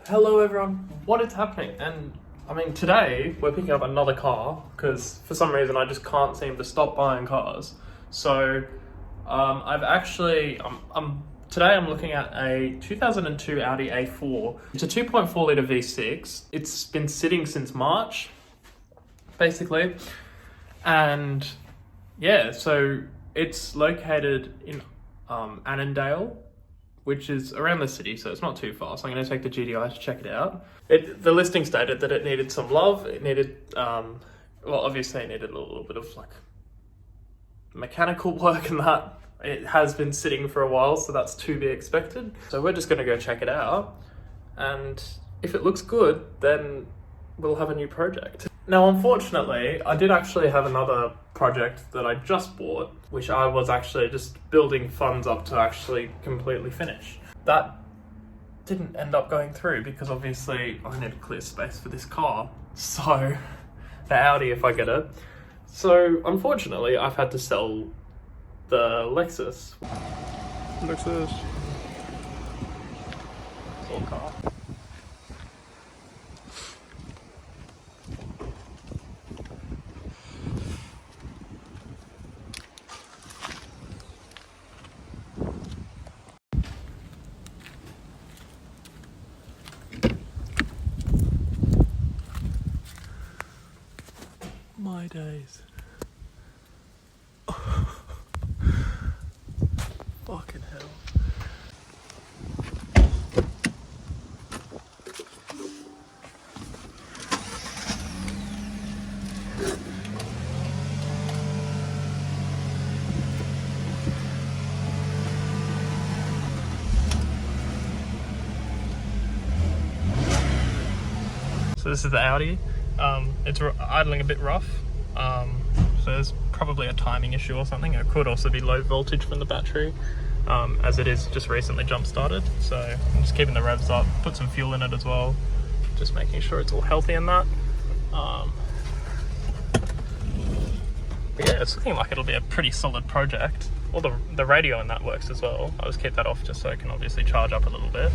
Hello everyone, what is happening? And I mean, today we're picking up another car because for some reason I just can't seem to stop buying cars. So today I'm looking at a 2002 Audi A4. It's a 2.4 litre V6. It's been sitting since March, basically. And yeah, so it's located in Annandale, which is around the city, so it's not too far. So I'm going to take the GDI to check it out. The listing stated that it needed some love. It needed, well, obviously it needed a little bit of like mechanical work and that. It has been sitting for a while, so that's to be expected. So we're just going to go check it out. And if it looks good, then we'll have a new project. Now, unfortunately, I did actually have another project that I just bought, which I was actually just building funds up to actually completely finish. That didn't end up going through because obviously I need to clear space for this car. So, the Audi if I get it. So, unfortunately, I've had to sell the Lexus. Cool car. My days. Fucking hell. So this is the Audi. It's idling a bit rough, so there's probably a timing issue or something. It could also be low voltage from the battery, as it is just recently jump started. So I'm just keeping the revs up, put some fuel in it as well, just making sure it's all healthy in that. But yeah, it's looking like it'll be a pretty solid project. Well, the radio in that works as well. I'll just keep that off just so it can obviously charge up a little bit.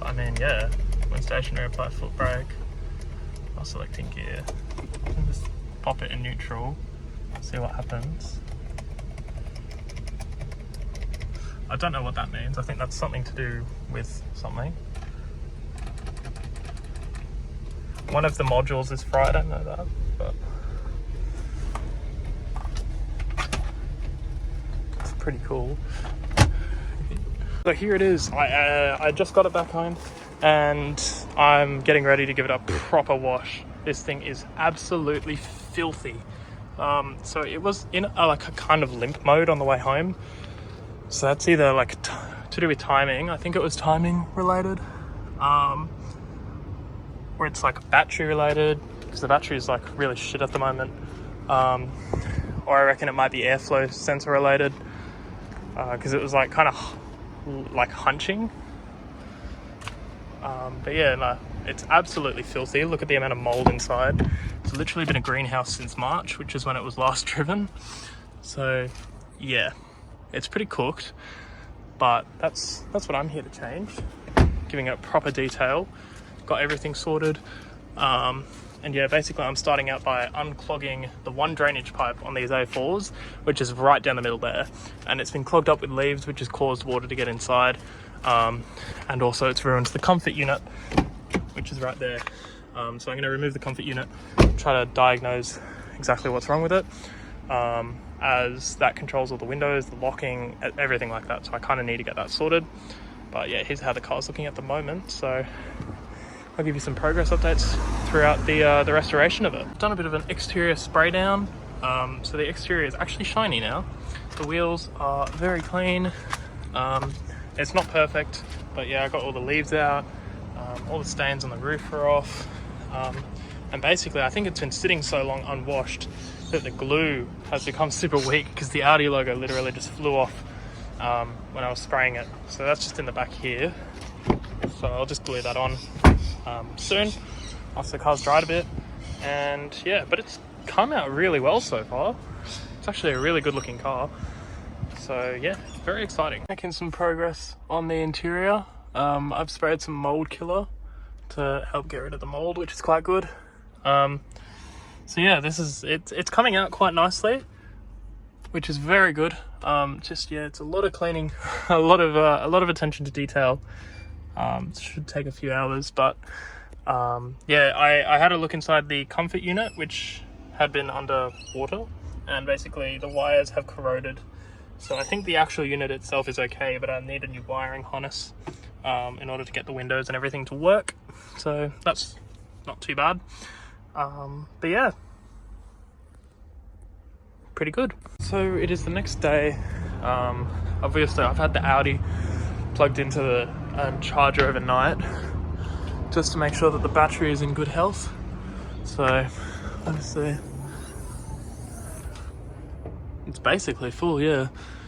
I mean, yeah, when stationary, apply foot brake while selecting gear. And just pop it in neutral, see what happens. I don't know what that means. I think that's something to do with something. One of the modules is fried, I know that, but it's pretty cool. So here it is. I just got it back home and I'm getting ready to give it a proper wash. This thing is absolutely filthy. So it was in a kind of limp mode on the way home. So that's either like to do with timing. I think it was timing related, or it's like battery related because the battery is like really shit at the moment. Or I reckon it might be airflow sensor related because it was like kind of like hunching. But yeah, no, it's absolutely filthy. Look at the amount of mold inside. It's literally been a greenhouse since March, which is when it was last driven. So yeah, it's pretty cooked, but that's what I'm here to change. Giving it proper detail, got everything sorted. And yeah, basically I'm starting out by unclogging the one drainage pipe on these A4s, which is right down the middle there. And it's been clogged up with leaves, which has caused water to get inside. And also it's ruined the comfort unit, which is right there. So I'm going to remove the comfort unit, try to diagnose exactly what's wrong with it, as that controls all the windows, the locking, everything like that. So I kind of need to get that sorted. But yeah, here's how the car's looking at the moment. So I'll give you some progress updates throughout the restoration of it. I've done a bit of an exterior spray down. So the exterior is actually shiny now. The wheels are very clean. It's not perfect, but yeah, I got all the leaves out. All the stains on the roof are off. And basically, I think it's been sitting so long unwashed that the glue has become super weak because the Audi logo literally just flew off when I was spraying it. So that's just in the back here. So I'll just glue that on soon after the car's dried a bit. And yeah, but it's come out really well so far. It's actually a really good looking car. So yeah, very exciting. Making some progress on the interior. I've sprayed some mold killer to help get rid of the mold, which is quite good. So yeah, it's coming out quite nicely, which is very good. Just yeah, it's a lot of cleaning, a lot of attention to detail. It should take a few hours, but yeah, I had a look inside the comfort unit, which had been under water, and basically the wires have corroded. So I think the actual unit itself is okay, but I need a new wiring harness in order to get the windows and everything to work. So that's not too bad. But yeah, pretty good. So it is the next day. Obviously I've had the Audi plugged into the charger overnight just to make sure that the battery is in good health. So obviously it's basically full, yeah.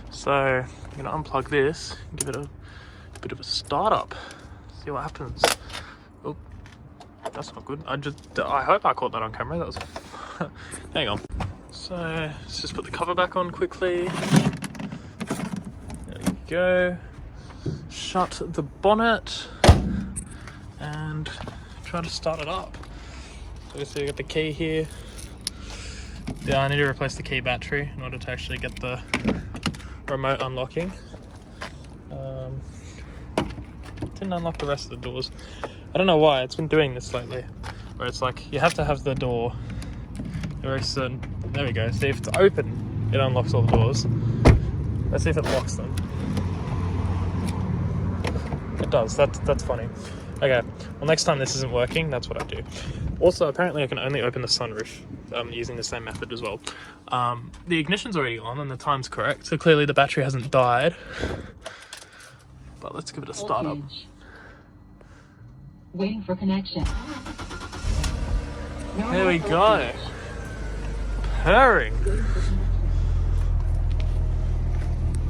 So I'm gonna unplug this and give it a bit of a start up, see what happens. Oh, that's not good. I hope I caught that on camera. That was hang on. So let's just put the cover back on quickly. There we go. Shut the bonnet and try to start it up. Obviously I got the key here. Yeah, I need to replace the key battery in order to actually get the remote unlocking. Didn't unlock the rest of the doors. I don't know why, it's been doing this lately, where it's like you have to have the door very certain. There we go. See, if it's open, it unlocks all the doors. Let's see if it locks them. It does. That's funny. Okay, well next time this isn't working, that's what I do. Also, apparently I can only open the sunroof using the same method as well. The ignition's already on and the time's correct, so clearly the battery hasn't died. But let's give it a start up. Waiting for connection. There we go. Purring.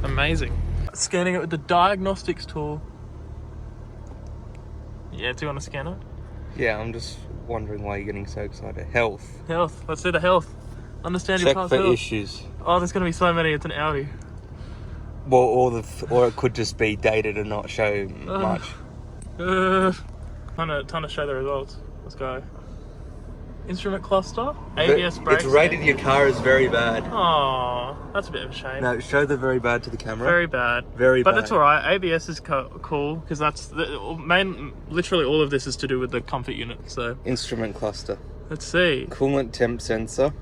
Amazing. Scanning it with the diagnostics tool. Yeah, do you want to scan it? Yeah, I'm just wondering why you're getting so excited. Health. Health. Let's do the health. Understand your Check car's for health. issues. Oh, there's going to be so many. It's an Audi. Well, or it could just be dated and not show much. Time to show the results. Let's go. Instrument cluster, ABS brakes. It's rated your car as very bad. Oh, that's a bit of a shame. No, show the very bad to the camera. Very bad. Very but bad. It's alright. ABS is cool because that's the literally all of this is to do with the comfort unit. So Instrument cluster. let's see. Coolant temp sensor.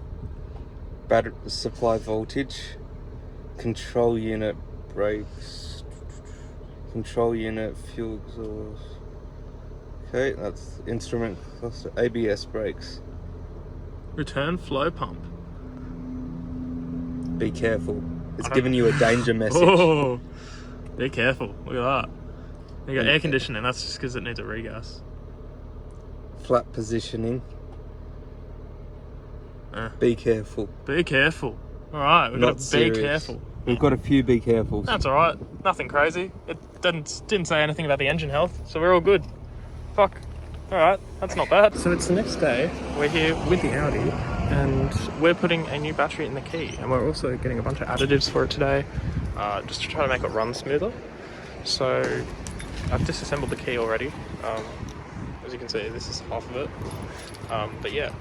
Battery supply voltage. Control unit brakes. Control unit fuel exhaust. Okay, that's instrument cluster. ABS brakes. Return flow pump. Be careful. It's giving you a danger message. Oh, be careful. Look at that. You got air conditioning. That's just because it needs a regas. Flat positioning. Be careful. Be careful. All right, we've got to be careful. We've got a few be carefuls. That's all right. Nothing crazy. It didn't say anything about the engine health, so we're all good. Fuck. All right, that's not bad. So it's the next day. We're here with the Audi, and we're putting a new battery in the key, and we're also getting a bunch of additives for it today, just to try to make it run smoother. So I've disassembled the key already. As you can see, this is half of it. But yeah.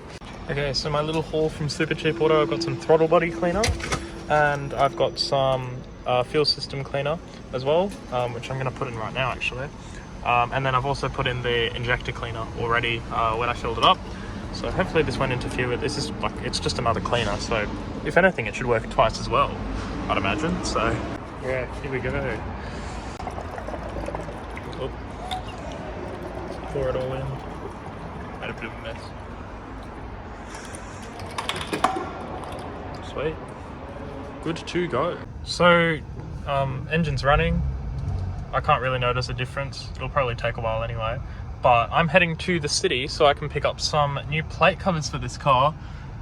Okay, so my little haul from Super Cheap Auto. I've got some throttle body cleaner, and I've got some fuel system cleaner as well, which I'm going to put in right now actually. And then I've also put in the injector cleaner already when I filled it up. So hopefully this won't interfere with this. Is like, it's just another cleaner, so if anything it should work twice as well, I'd imagine. So yeah, here we go. Oh. Pour it all in. Made a bit of a mess. Sweet. Good to go. So engine's running. I can't really notice a difference. It'll probably take a while anyway. But I'm heading to the city so I can pick up some new plate covers for this car.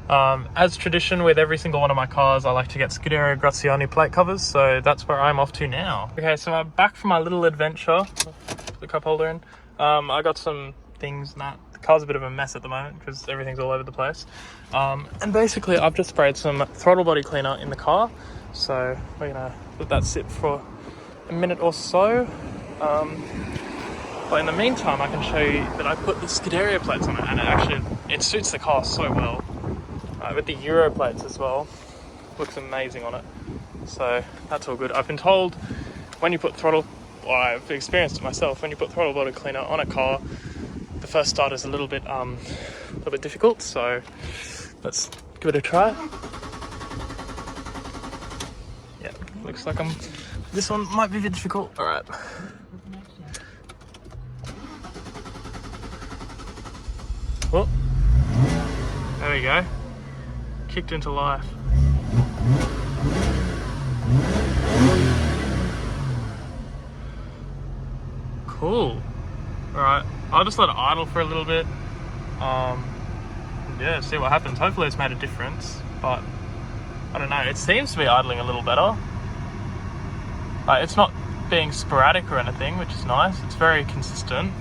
As tradition with every single one of my cars, I like to get Scuderia Graziani plate covers, so that's where I'm off to now. Okay, so I'm back from my little adventure. Put the cup holder in. I got some things that the car's a bit of a mess at the moment because everything's all over the place. And basically I've just sprayed some throttle body cleaner in the car. So we're gonna let that sit for a minute or so. But in the meantime, I can show you that I put the Scuderia plates on it, and it suits the car so well. With the Euro plates as well, looks amazing on it. So that's all good. I've been told when you put throttle, well, I've experienced it myself, when you put throttle body cleaner on a car, the first start is a little bit difficult. So let's give it a try. Yeah, looks like this one might be a bit difficult. All right. Well, there we go. Kicked into life. Cool. Alright, I'll just let it idle for a little bit. Yeah, see what happens. Hopefully it's made a difference, but I don't know. It seems to be idling a little better. It's not being sporadic or anything, which is nice. It's very consistent.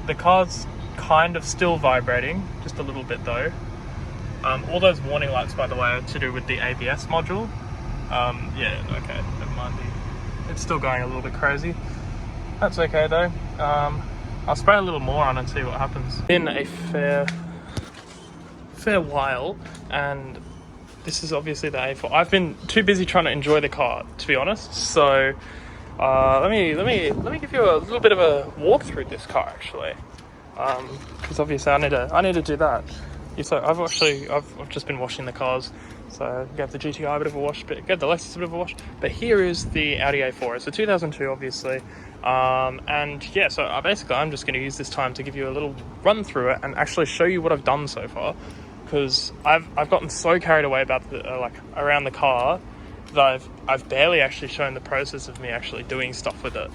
The car's kind of still vibrating, just a little bit though. All those warning lights, by the way, are to do with the ABS module. Yeah, okay, never mind. It's still going a little bit crazy. That's okay though. I'll spray a little more on and see what happens. Been a fair while, and this is obviously the A4. I've been too busy trying to enjoy the car, to be honest. So let me give you a little bit of a walk through this car actually, because obviously I need to do that. So I've just been washing the cars, so gave the GTI a bit of a wash, but gave the Lexus a bit of a wash. But here is the Audi A4. It's a 2002, obviously, and yeah. So I'm just going to use this time to give you a little run through it and actually show you what I've done so far, because I've gotten so carried away about the around the car that I've barely actually shown the process of me actually doing stuff with it.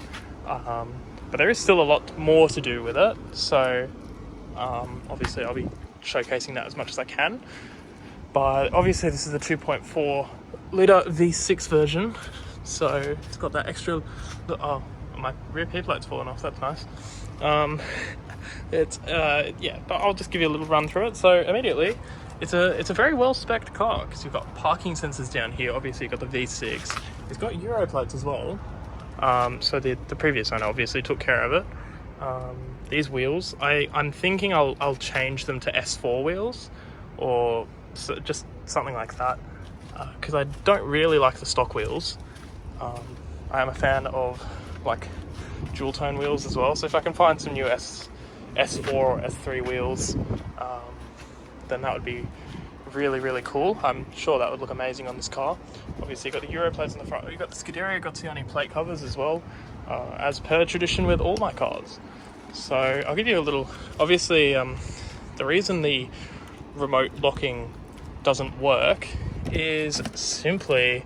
But there is still a lot more to do with it. So obviously I'll be showcasing that as much as I can, but obviously this is a 2.4 litre V6 version, so it's got that extra. Oh, my rear P plate's fallen off. That's nice. Yeah, but I'll just give you a little run through it. So immediately, it's a very well spec'd car, because you've got parking sensors down here. Obviously you've got the V6. It's got Euro plates as well. So the previous owner obviously took care of it. These wheels, I'm thinking I'll change them to S4 wheels, or just something like that, because I don't really like the stock wheels. I am a fan of like dual tone wheels as well, so if I can find some new S4 or S3 wheels, then that would be really, really cool. I'm sure that would look amazing on this car. Obviously you've got the Euro plates on the front, you've got the Scuderia Gottiani plate covers as well, as per tradition with all my cars. So I'll give you a little, obviously the reason the remote locking doesn't work is simply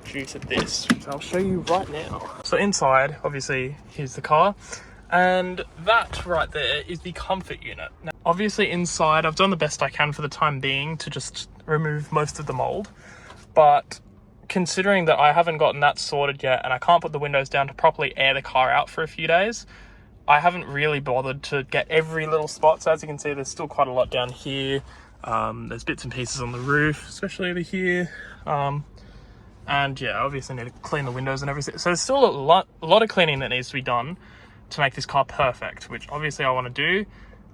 due to this, which I'll show you right now. So inside, obviously, here's the car, and that right there is the comfort unit. Now, obviously inside, I've done the best I can for the time being to just remove most of the mold, but considering that I haven't gotten that sorted yet and I can't put the windows down to properly air the car out for a few days, I haven't really bothered to get every little spot. So as you can see, there's still quite a lot down here. There's bits and pieces on the roof, especially over here. And yeah, obviously need to clean the windows and everything. So there's still a lot of cleaning that needs to be done to make this car perfect, which obviously I want to do.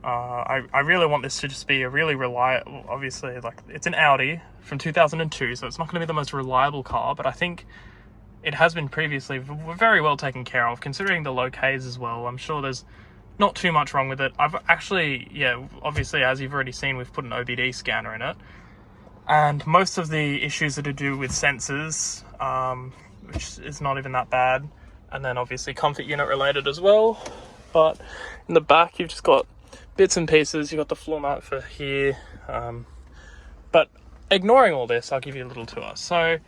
I really want this to just be a really reliable, obviously, like, it's an Audi from 2002, so it's not going to be the most reliable car, but I think it has been previously very well taken care of, considering the low Ks as well. I'm sure there's not too much wrong with it. I've actually, yeah, obviously, as you've already seen, we've put an OBD scanner in it. And most of the issues are to do with sensors, which is not even that bad. And then obviously comfort unit related as well. But in the back, you've just got bits and pieces. You've got the floor mat for here. But ignoring all this, I'll give you a little tour. So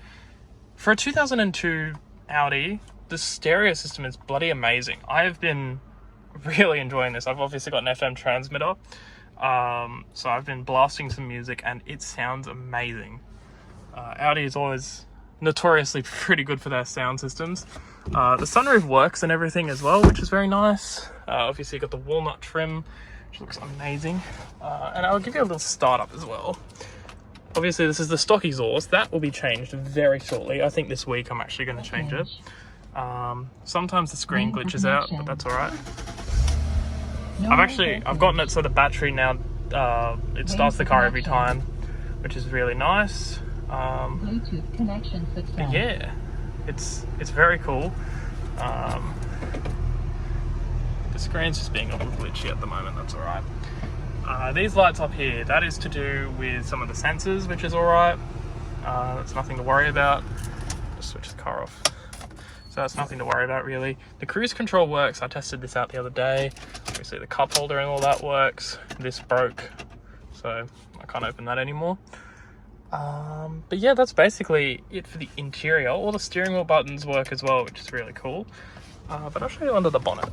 for a 2002 Audi, the stereo system is bloody amazing. I have been really enjoying this. I've obviously got an FM transmitter. So I've been blasting some music and it sounds amazing. Audi is always notoriously pretty good for their sound systems. The sunroof works and everything as well, which is very nice. Obviously you've got the walnut trim, which looks amazing. And I'll give you a little startup as well. Obviously, this is the stock exhaust. That will be changed very shortly. I think this week I'm actually going to change it. Sometimes the screen glitches out, but that's all right. I've gotten it so the battery now, it starts the car every time, which is really nice. Bluetooth connection success. Yeah, it's very cool. The screen's just being a little glitchy at the moment, that's all right. These lights up here, that is to do with some of the sensors, which is all right. That's nothing to worry about. Just switch the car off. So that's nothing to worry about really. The cruise control works. I tested this out the other day. Obviously the cup holder and all that works. This broke, so I can't open that anymore. But yeah, that's basically it for the interior. All the steering wheel buttons work as well, which is really cool. But I'll show you under the bonnet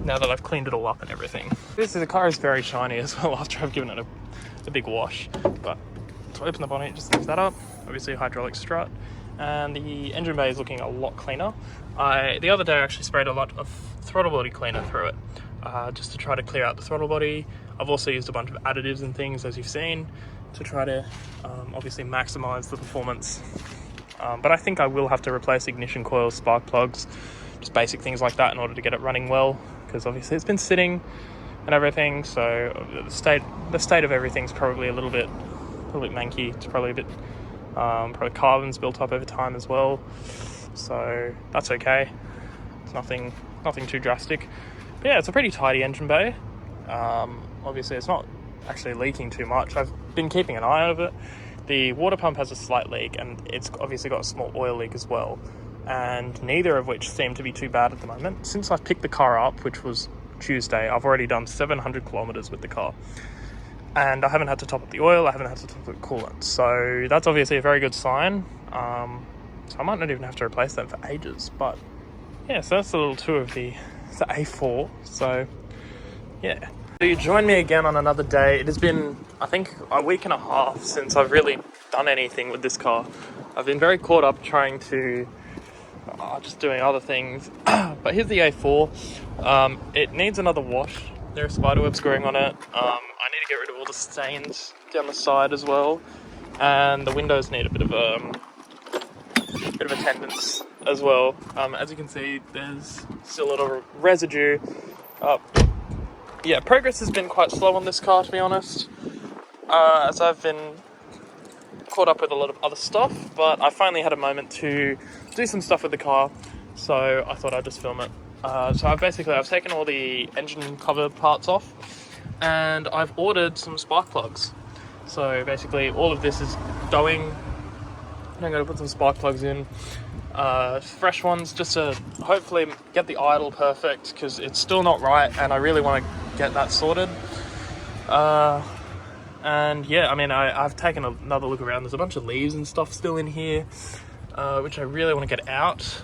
now that I've cleaned it all up and everything. The car is very shiny as well after I've given it a big wash. But to open the bonnet, just lift that up. Obviously a hydraulic strut. And the engine bay is looking a lot cleaner. The other day I actually sprayed a lot of throttle body cleaner through it, just to try to clear out the throttle body. I've also used a bunch of additives and things, as you've seen, to try to obviously maximize the performance. But I think I will have to replace ignition coils, spark plugs, just basic things like that in order to get it running well, because obviously it's been sitting and everything, so the state of everything's probably a little bit manky. It's probably a bit probably carbon's built up over time as well, so that's okay. It's nothing too drastic. But yeah, it's a pretty tidy engine bay. Obviously it's not actually leaking too much. I've been keeping an eye on it. The water pump has a slight leak, and it's obviously got a small oil leak as well, and neither of which seem to be too bad at the moment. Since I've picked the car up, which was Tuesday, I've already done 700 kilometers with the car, and I haven't had to top up the oil, I haven't had to top up the coolant, so that's obviously a very good sign. So I might not even have to replace them for ages. But yeah, so that's a little tour of the A4. So yeah, so you join me again on another day. It has been, I think, a week and a half since I've really done anything with this car. I've been very caught up trying to just doing other things. But here's the A4. It needs another wash. There are spiderwebs growing on it. I need to get rid of all the stains down the side as well, and the windows need a bit of attendance as well. As you can see, there's still a little residue. Yeah, progress has been quite slow on this car, to be honest, as I've been caught up with a lot of other stuff, but I finally had a moment to do some stuff with the car, so I thought I'd just film it. So I've taken all the engine cover parts off, and I've ordered some spark plugs. So basically all of this is going. I'm going to put some spark plugs in, fresh ones, just to hopefully get the idle perfect, because it's still not right and I really want to get that sorted. And yeah, I mean, I've taken another look around. There's a bunch of leaves and stuff still in here, which I really want to get out.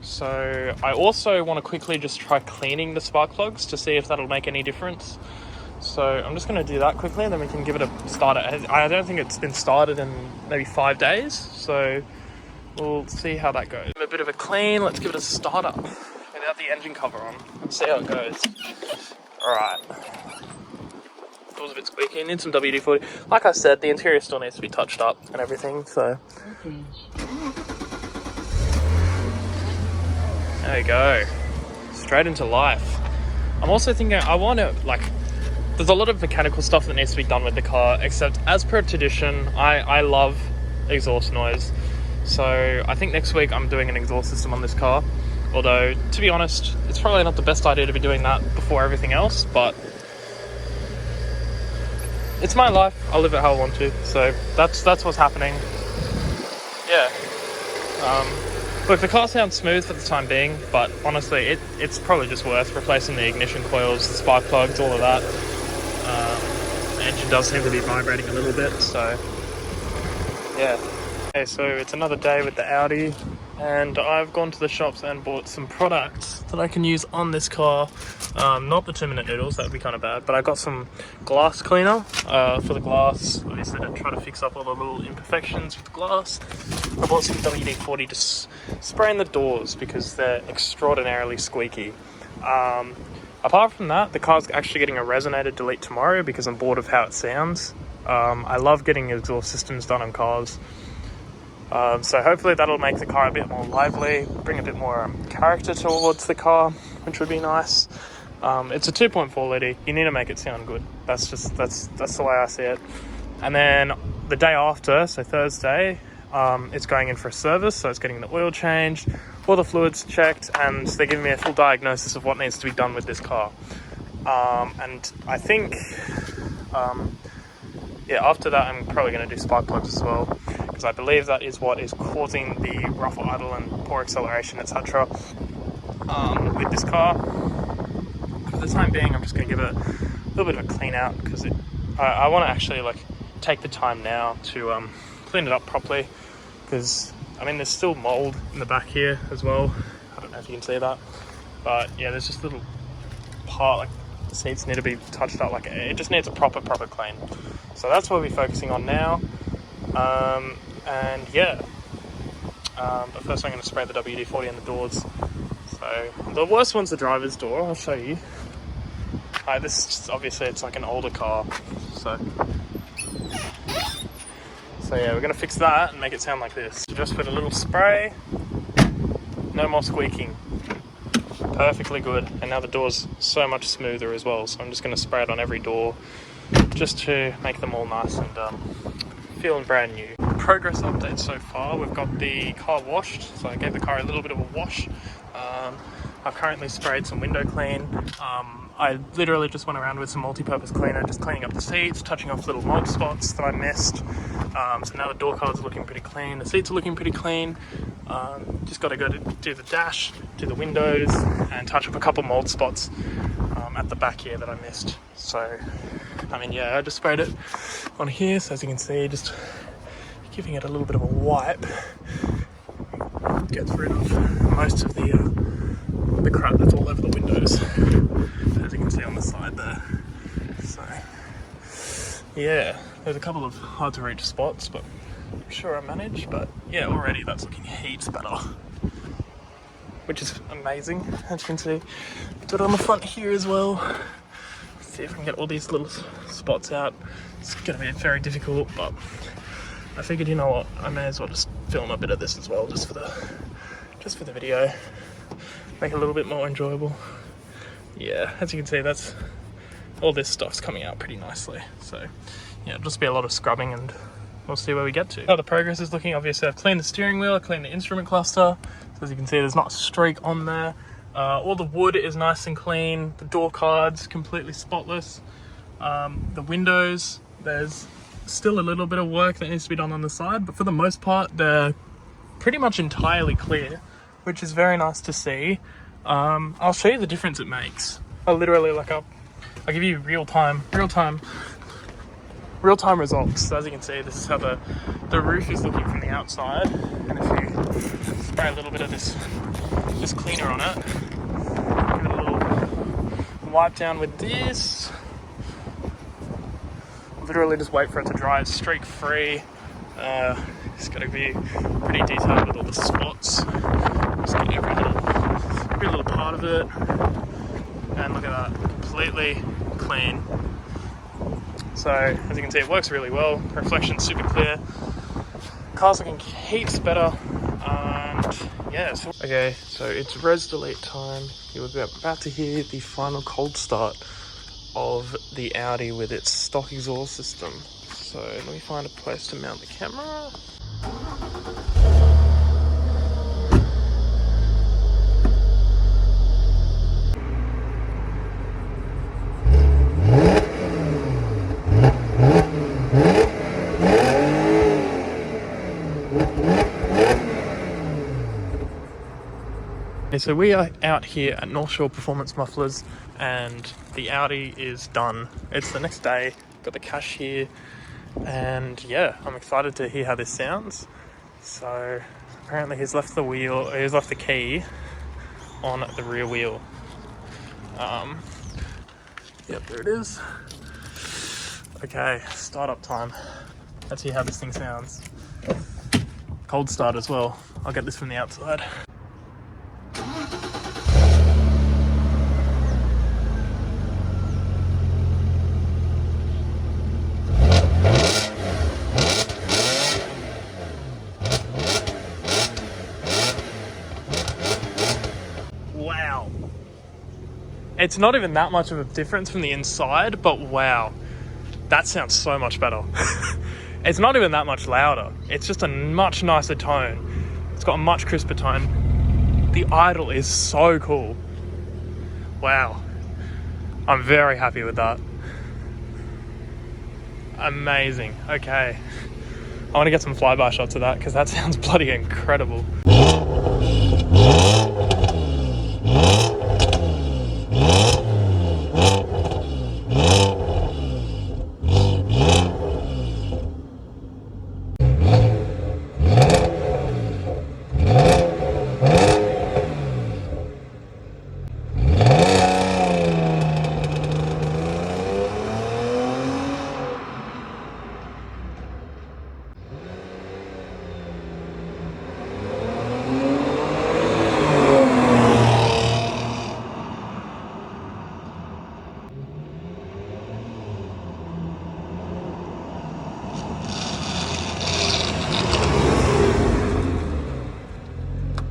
So I also want to quickly just try cleaning the spark plugs to see if that'll make any difference. So I'm just going to do that quickly, and then we can give it a start. I don't think it's been started in maybe 5 days, so we'll see how that goes. A bit of a clean, let's give it a start up without the engine cover on. Let's see how it goes. Alright. Door's a bit squeaky, it needs some WD-40. Like I said, the interior still needs to be touched up and everything, so... There we go. Straight into life. I'm also thinking, I want to, there's a lot of mechanical stuff that needs to be done with the car, except as per tradition, I love exhaust noise. So I think next week I'm doing an exhaust system on this car. Although, to be honest, it's probably not the best idea to be doing that before everything else, but it's my life. I'll live it how I want to. So that's what's happening. Yeah. Look, the car sounds smooth for the time being, but honestly, it's probably just worth replacing the ignition coils, the spark plugs, all of that. The engine does seem to be vibrating a little bit, so yeah. Okay, so it's another day with the Audi, and I've gone to the shops and bought some products that I can use on this car. Not the 2-minute noodles, that would be kind of bad, but I got some glass cleaner for the glass, obviously to try to fix up all the little imperfections with the glass. I bought some WD-40 to spray in the doors because they're extraordinarily squeaky. Apart from that, the car's actually getting a resonator delete tomorrow because I'm bored of how it sounds. I love getting exhaust systems done on cars. So hopefully that'll make the car a bit more lively, bring a bit more character towards the car, which would be nice. It's a 2.4 litre. You need to make it sound good. That's the way I see it. And then the day after, so Thursday, it's going in for a service. So it's getting the oil changed, all the fluids checked, and they're giving me a full diagnosis of what needs to be done with this car. And I think, after that, I'm probably going to do spark plugs as well, because I believe that is what is causing the rough idle and poor acceleration, etc. With this car. For the time being, I'm just going to give it a little bit of a clean out, because I want to actually take the time now to clean it up properly, because I mean there's still mold in the back here as well. I don't know if you can see that, but yeah, there's just a little part, the seats need to be touched up, it just needs a proper clean. So that's what we're focusing on now. And yeah, but first I'm going to spray the WD-40 on the doors. So the worst one's the driver's door. I'll show you. This is just, obviously it's like an older car, so yeah, we're going to fix that and make it sound like this. Just put a little spray, no more squeaking. Perfectly good. And now the door's so much smoother as well, so I'm just going to spray it on every door just to make them all nice and feeling brand new. Progress update so far, we've got the car washed, so I gave the car a little bit of a wash. I've currently sprayed some window clean. I literally just went around with some multi-purpose cleaner, just cleaning up the seats, touching off little mold spots that I missed. So now the door cards are looking pretty clean, the seats are looking pretty clean. Just got to go to do the dash, do the windows, and touch up a couple mold spots at the back here that I missed. So, I mean, yeah, I just sprayed it on here, so as you can see, just giving it a little bit of a wipe. Gets rid of most of the crap that's all over the windows, as you can see on the side there. So, yeah, there's a couple of hard to reach spots, but I'm sure I managed. But yeah, already that's looking heaps better, which is amazing. As you can see, got it on the front here as well. Let's see if we can get all these little spots out. It's going to be very difficult, but I figured, you know what, I may as well just film a bit of this as well, just for the video, make it a little bit more enjoyable. Yeah, as you can see, that's all this stuff's coming out pretty nicely. So yeah, it'll just be a lot of scrubbing and we'll see where we get to. How the progress is looking, obviously I've cleaned the steering wheel, I've cleaned the instrument cluster. So as you can see, there's not a streak on there. All the wood is nice and clean. The door cards, completely spotless. The windows, there's still a little bit of work that needs to be done on the side, but for the most part, they're pretty much entirely clear, which is very nice to see. I'll show you the difference it makes. I'll literally I'll give you real time results. So as you can see, this is how the roof is looking from the outside, and if you spray a little bit of this cleaner on it, give it a little wipe down with this, literally just wait for it to dry. It's streak free. It's got to be pretty detailed with all the spots. Just get every little part of it, and look at that, completely clean. So as you can see, it works really well. Reflection's super clear. Car's looking heaps better, and yeah. Okay, so it's res delete time. You're about to hear the final cold start of the Audi with its stock exhaust system. So let me find a place to mount the camera. Okay, so we are out here at North Shore Performance Mufflers and the Audi is done. It's the next day, got the cash here, and yeah, I'm excited to hear how this sounds. So apparently he's left the key on the rear wheel. Yep, there it is. Okay, startup time. Let's hear how this thing sounds. Cold start as well. I'll get this from the outside. It's not even that much of a difference from the inside, but wow, that sounds so much better. It's not even that much louder. It's just a much nicer tone. It's got a much crisper tone. The idle is so cool. Wow. I'm very happy with that. Amazing. Okay. I want to get some flyby shots of that because that sounds bloody incredible.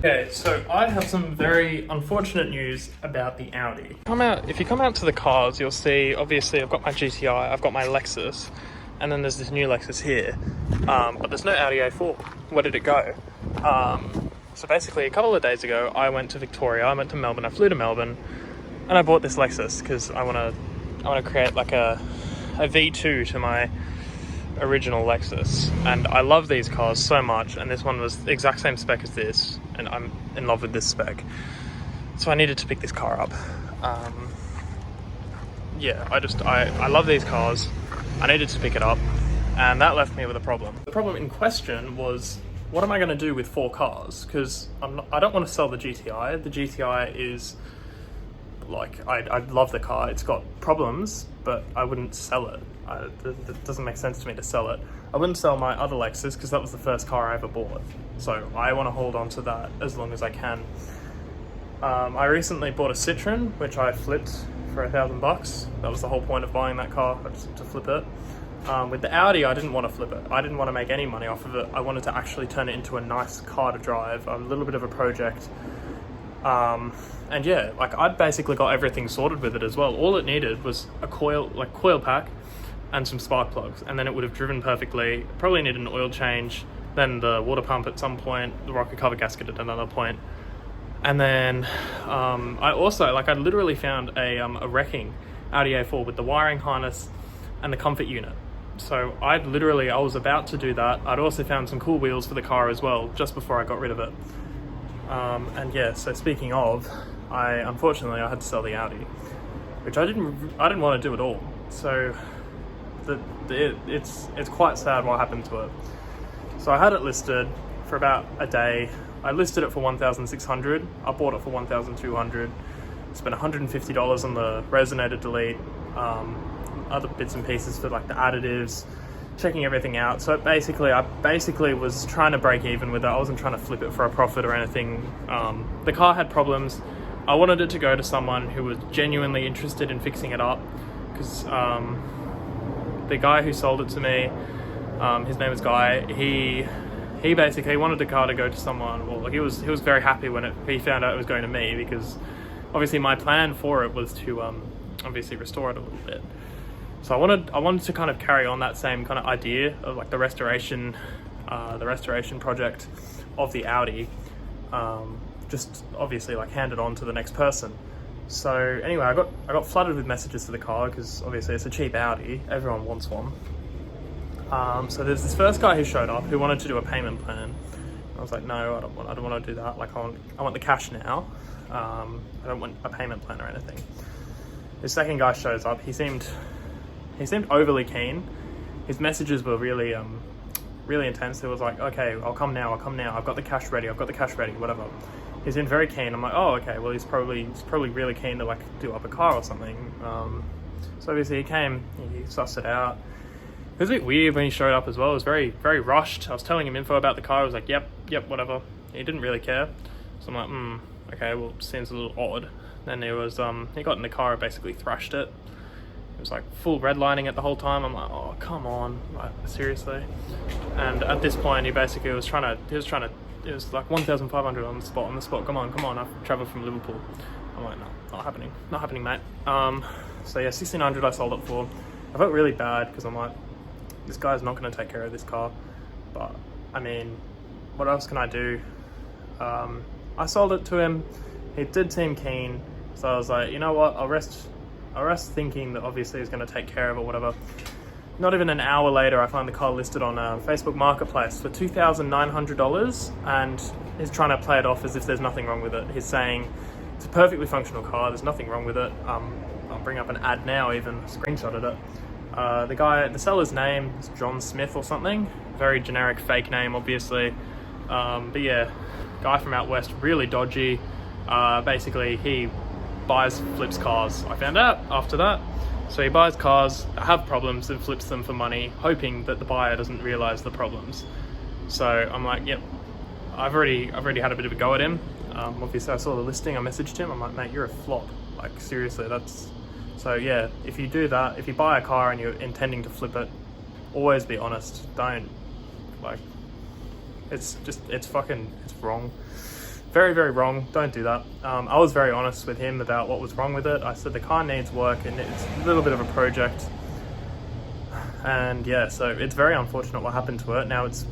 Okay, so I have some very unfortunate news about the Audi. If you come out to the cars, you'll see, obviously I've got my GTI, I've got my Lexus, and then there's this new Lexus here, but there's no Audi A4. Where did it go? So basically a couple of days ago, I went to Victoria, I went to Melbourne, I flew to Melbourne, and I bought this Lexus because I want to create like a V2 to my original Lexus, and I love these cars so much, and this one was the exact same spec as this, and I'm in love with this spec, so I needed to pick this car up. Yeah, I love these cars. I needed to pick it up, and that left me with a problem. The problem in question was, what am I going to do with 4 cars? Because I don't want to sell the GTI. The GTI is like, I love the car. It's got problems, but I wouldn't sell it. It doesn't make sense to me to sell it. I wouldn't sell my other Lexus because that was the first car I ever bought. So I want to hold on to that as long as I can. I recently bought a Citroen, which I flipped for $1,000. That was the whole point of buying that car, just to flip it. With the Audi, I didn't want to flip it. I didn't want to make any money off of it. I wanted to actually turn it into a nice car to drive, a little bit of a project. And yeah, like I basically got everything sorted with it as well. All it needed was a coil pack and some spark plugs, and then it would have driven perfectly. Probably needed an oil change, then the water pump at some point, the rocker cover gasket at another point. And then I literally found a wrecking Audi A4 with the wiring harness and the comfort unit. So I was about to do that. I'd also found some cool wheels for the car as well, just before I got rid of it. And yeah, so speaking of, unfortunately I had to sell the Audi, which I didn't want to do at all. So it's quite sad what happened to it. So I had it listed for about a day. I listed it for $1,600. I bought it for $1,200. Spent $150 on the resonator delete, other bits and pieces for like the additives, checking everything out. So I basically was trying to break even with it. I wasn't trying to flip it for a profit or anything. The car had problems. I wanted it to go to someone who was genuinely interested in fixing it up, because the guy who sold it to me, his name is Guy, he basically wanted the car to go to someone. Well, like he was very happy when he found out it was going to me, because obviously my plan for it was to obviously restore it a little bit. So I wanted to kind of carry on that same kind of idea of like the restoration project of the Audi, just obviously like hand it on to the next person. So anyway, I got flooded with messages to the car because obviously it's a cheap Audi, everyone wants one. So there's this first guy who showed up who wanted to do a payment plan. I was like, no, I don't want to do that. Like I want the cash now. I don't want a payment plan or anything. The second guy shows up. He seemed overly keen. His messages were really intense. It was like, okay, I'll come now. I've got the cash ready, whatever. He seemed very keen. I'm like, oh, okay, well, he's probably really keen to like do up a car or something. So obviously he came, he sussed it out. It was a bit weird when he showed up as well. It was very, very rushed. I was telling him info about the car. I was like, yep, whatever. He didn't really care. So I'm like, okay, well, seems a little odd. Then he got in the car and basically thrashed it. It was like full redlining it the whole time. I'm like, oh, come on, like, seriously. And at this point, he basically was trying to, it was like 1,500 on the spot, come on, I've travelled from Liverpool. I'm like, no, not happening. Not happening, mate. So yeah, 1,600 I sold it for. I felt really bad because I'm like, this guy's not going to take care of this car. But I mean, what else can I do? I sold it to him. He did seem keen, so I was like, you know what? I'll rest thinking that obviously he's going to take care of it, whatever. Not even an hour later, I find the car listed on Facebook Marketplace for $2,900, and he's trying to play it off as if there's nothing wrong with it. He's saying it's a perfectly functional car. There's nothing wrong with it. I'll bring up an ad now, even screenshotted it. The seller's name is John Smith or something. Very generic fake name, obviously. But yeah, guy from out west, really dodgy. Basically, he flips cars. I found out after that. So he buys cars that have problems and flips them for money, hoping that the buyer doesn't realize the problems. So I'm like, yep, I've already had a bit of a go at him. Obviously I saw the listing, I messaged him, I'm like, mate, you're a flop. Like, seriously, so yeah, if you do that, if you buy a car and you're intending to flip it, always be honest. Don't, like, it's wrong. Very, very wrong. Don't do that. I was very honest with him about what was wrong with it. I said the car needs work and it's a little bit of a project. And yeah, so it's very unfortunate what happened to it. Now it's,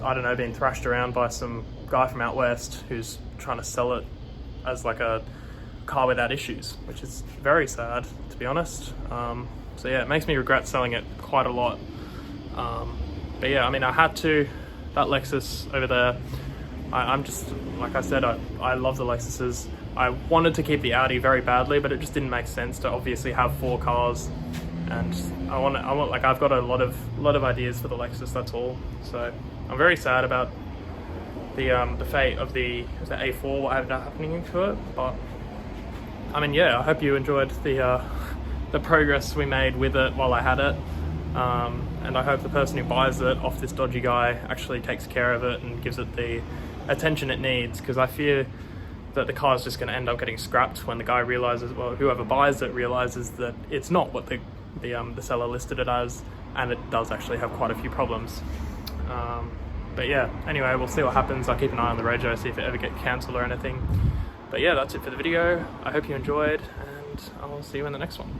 I don't know, being thrashed around by some guy from out west who's trying to sell it as like a car without issues, which is very sad, to be honest. So yeah, it makes me regret selling it quite a lot. But yeah, I mean, I had to. That Lexus over there, I'm just, like I said, I love the Lexuses. I wanted to keep the Audi very badly, but it just didn't make sense to obviously have 4 cars. And I want like, I've got a lot of ideas for the Lexus, that's all. So I'm very sad about the fate of the A4, what ended up happening to it. But I mean, yeah, I hope you enjoyed the progress we made with it while I had it. And I hope the person who buys it off this dodgy guy actually takes care of it and gives it the attention it needs, because I fear that the car is just going to end up getting scrapped when the guy realizes, well, whoever buys it realizes that it's not what the seller listed it as, and it does actually have quite a few problems. But yeah, anyway, we'll see what happens. I'll keep an eye on the Rojo, see if it ever gets cancelled or anything. But yeah, that's it for the video. I hope you enjoyed, and I'll see you in the next one.